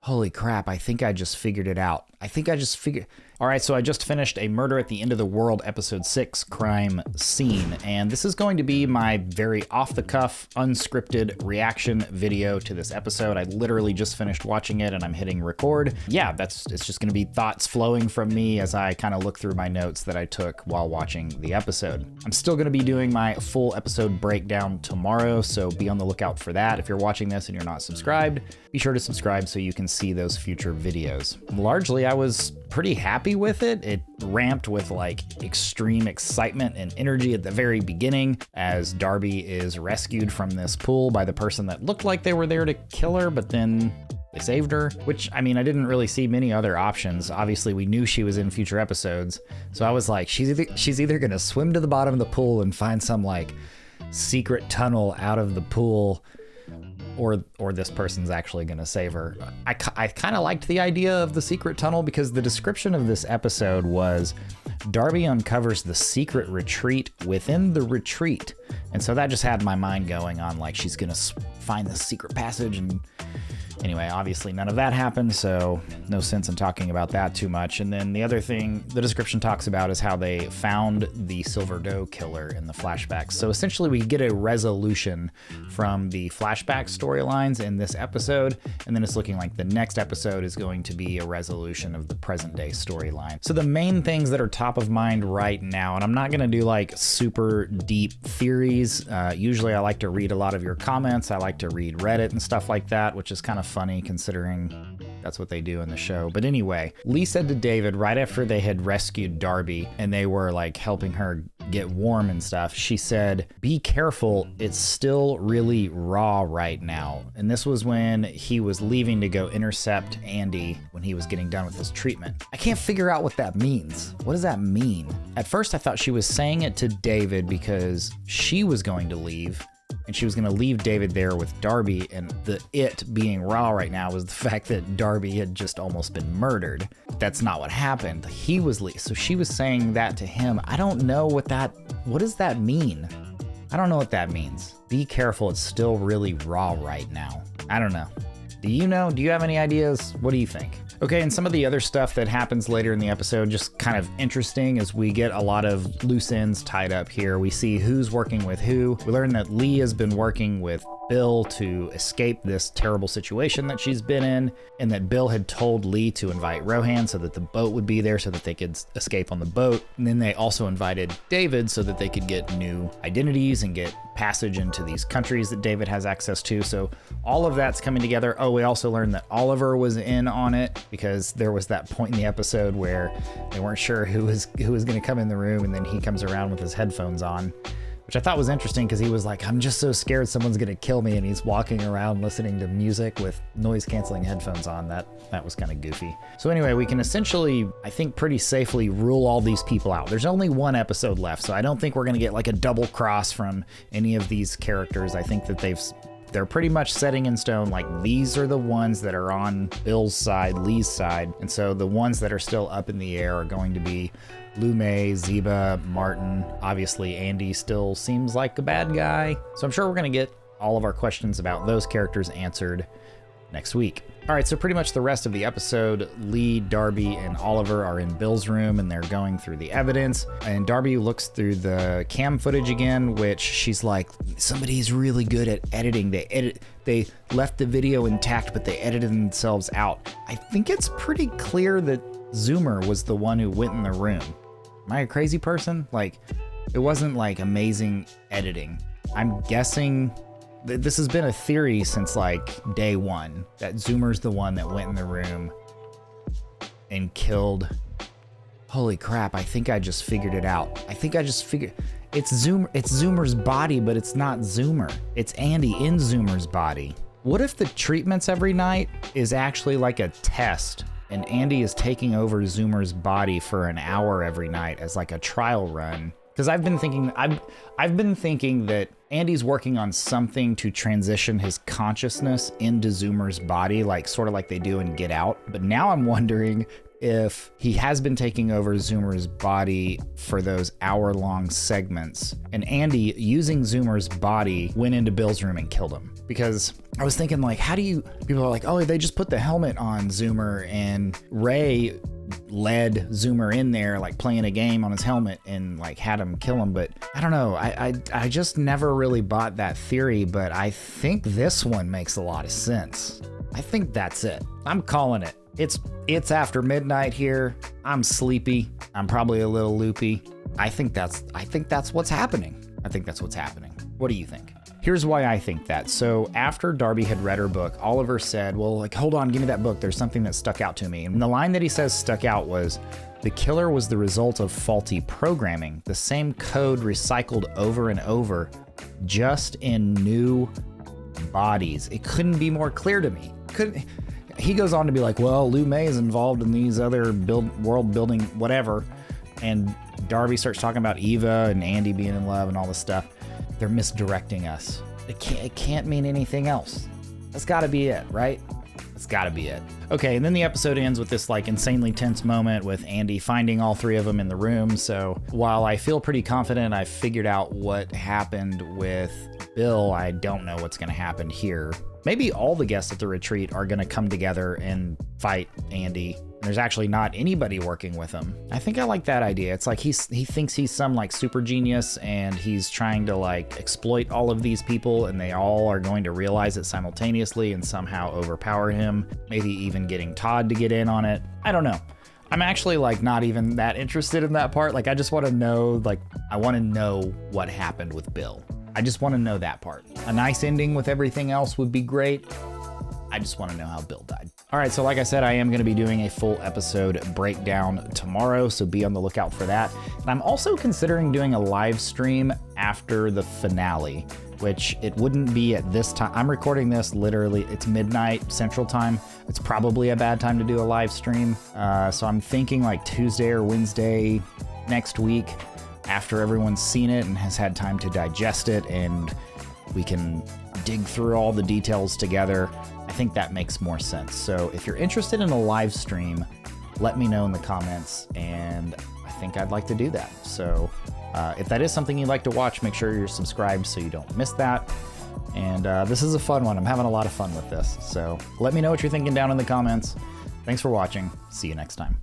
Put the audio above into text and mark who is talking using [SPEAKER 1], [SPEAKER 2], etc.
[SPEAKER 1] Holy crap, I think I just figured it out. All right, so I just finished A Murder at the End of the World, Episode 6, Crime Scene, and this is going to be my very off-the-cuff, unscripted reaction video to this episode. I literally just finished watching it, and I'm hitting record. Yeah, it's just gonna be thoughts flowing from me as I kind of look through my notes that I took while watching the episode. I'm still gonna be doing my full episode breakdown tomorrow, so be on the lookout for that. If you're watching this and you're not subscribed, be sure to subscribe so you can see those future videos. Largely, I was pretty happy with it. It ramped with like extreme excitement and energy at the very beginning as Darby is rescued from this pool by the person that looked like they were there to kill her, but then they saved her, which, I mean, I didn't really see many other options. Obviously, we knew she was in future episodes, so I was like, she's either gonna swim to the bottom of the pool and find some like secret tunnel out of the pool, or this person's actually gonna save her. I kind of liked the idea of the secret tunnel because the description of this episode was Darby uncovers the secret retreat within the retreat. And so that just had my mind going on like she's gonna find the secret passage. And anyway, obviously none of that happened, so no sense in talking about that too much. And then the other thing the description talks about is how they found the Silver Doe killer in the flashbacks. So essentially we get a resolution from the flashback storylines in this episode, and then it's looking like the next episode is going to be a resolution of the present day storyline. So the main things that are top of mind right now, and I'm not gonna do like super deep theories. Usually I like to read a lot of your comments. I like to read Reddit and stuff like that, which is kind of funny considering that's what they do in the show. But anyway, Lee said to David right after they had rescued Darby and they were like helping her get warm and stuff, she said, "Be careful, it's still really raw right now." And this was when he was leaving to go intercept Andy when he was getting done with his treatment. I can't figure out what that means. What does that mean? At first I thought she was saying it to David because she was going to leave, and she was going to leave David there with Darby, and it being raw right now was the fact that Darby had just almost been murdered. That's not what happened. He was so she was saying that to him. I don't know what does that mean? I don't know what that means. Be careful, it's still really raw right now. I don't know. Do you know? Do you have any ideas? What do you think? Okay, and some of the other stuff that happens later in the episode, just kind of interesting as we get a lot of loose ends tied up here. We see who's working with who. We learn that Lee has been working with Bill to escape this terrible situation that she's been in, and that Bill had told Lee to invite Rohan so that the boat would be there so that they could escape on the boat. And then they also invited David so that they could get new identities and get passage into these countries that David has access to. So all of that's coming together. Oh, we also learned that Oliver was in on it because there was that point in the episode where they weren't sure who was going to come in the room, and then he comes around with his headphones on, which I thought was interesting because he was like, "I'm just so scared someone's gonna kill me," and he's walking around listening to music with noise-canceling headphones on. That was kind of goofy. So anyway, we can essentially, I think, pretty safely rule all these people out. There's only one episode left, so I don't think we're gonna get like a double cross from any of these characters. I think that they're pretty much setting in stone, like these are the ones that are on Bill's side, Lee's side, and so the ones that are still up in the air are going to be Lume, Zeba, Martin. Obviously, Andy still seems like a bad guy, so I'm sure we're gonna get all of our questions about those characters answered next week. All right, so pretty much the rest of the episode, Lee, Darby, and Oliver are in Bill's room and they're going through the evidence, and Darby looks through the cam footage again, which she's like, somebody's really good at editing. They left the video intact, but they edited themselves out. I think it's pretty clear that Zoomer was the one who went in the room. Am I a crazy person? Like, it wasn't like amazing editing. I'm guessing this has been a theory since like day one, that Zoomer's the one that went in the room and killed. Holy crap, I think I just figured it out. It's Zoomer's body, but it's not Zoomer. It's Andy in Zoomer's body. What if the treatments every night is actually like a test, and Andy is taking over Zoomer's body for an hour every night as like a trial run? Because I've been thinking that Andy's working on something to transition his consciousness into Zoomer's body, like sort of like they do in Get Out. But now I'm wondering if he has been taking over Zoomer's body for those hour-long segments, and Andy, using Zoomer's body, went into Bill's room and killed him. because I was thinking like, how do you, people are like, oh, they just put the helmet on Zoomer, and Ray led Zoomer in there, like playing a game on his helmet and like had him kill him. But I don't know. I just never really bought that theory, but I think this one makes a lot of sense. I think that's it. I'm calling it. It's after midnight here. I'm sleepy. I'm probably a little loopy. I think that's what's happening. I think that's what's happening. What do you think? Here's why I think that. So after Darby had read her book, Oliver said, well, like, hold on, give me that book. There's something that stuck out to me. And the line that he says stuck out was, the killer was the result of faulty programming, the same code recycled over and over, just in new bodies. It couldn't be more clear to me. He goes on to be like, well, Lou May is involved in these other world building, whatever. And Darby starts talking about Eva and Andy being in love and all this stuff. They're misdirecting us. It can't mean anything else. That's got to be it, right? That's got to be it. Okay, and then the episode ends with this like insanely tense moment with Andy finding all three of them in the room. So while I feel pretty confident I've figured out what happened with Bill, I don't know what's going to happen here. Maybe all the guests at the retreat are going to come together and fight Andy. There's actually not anybody working with him. I think I like that idea. It's like he thinks he's some like super genius, and he's trying to like exploit all of these people, and they all are going to realize it simultaneously and somehow overpower him. Maybe even getting Todd to get in on it. I don't know. I'm actually like not even that interested in that part. Like I just want to know, like I want to know what happened with Bill. I just want to know that part. A nice ending with everything else would be great. I just want to know how Bill died. All right, so like I said, I am going to be doing a full episode breakdown tomorrow, so be on the lookout for that. And I'm also considering doing a live stream after the finale, which it wouldn't be at this time. I'm recording this literally, it's midnight Central Time. It's probably a bad time to do a live stream. So I'm thinking like Tuesday or Wednesday next week, after everyone's seen it and has had time to digest it, and we can dig through all the details together. I think that makes more sense. So if you're interested in a live stream, let me know in the comments, and I think I'd like to do that. So if that is something you'd like to watch, make sure you're subscribed so you don't miss that. And this is a fun one. I'm having a lot of fun with this. So let me know what you're thinking down in the comments. Thanks for watching. See you next time.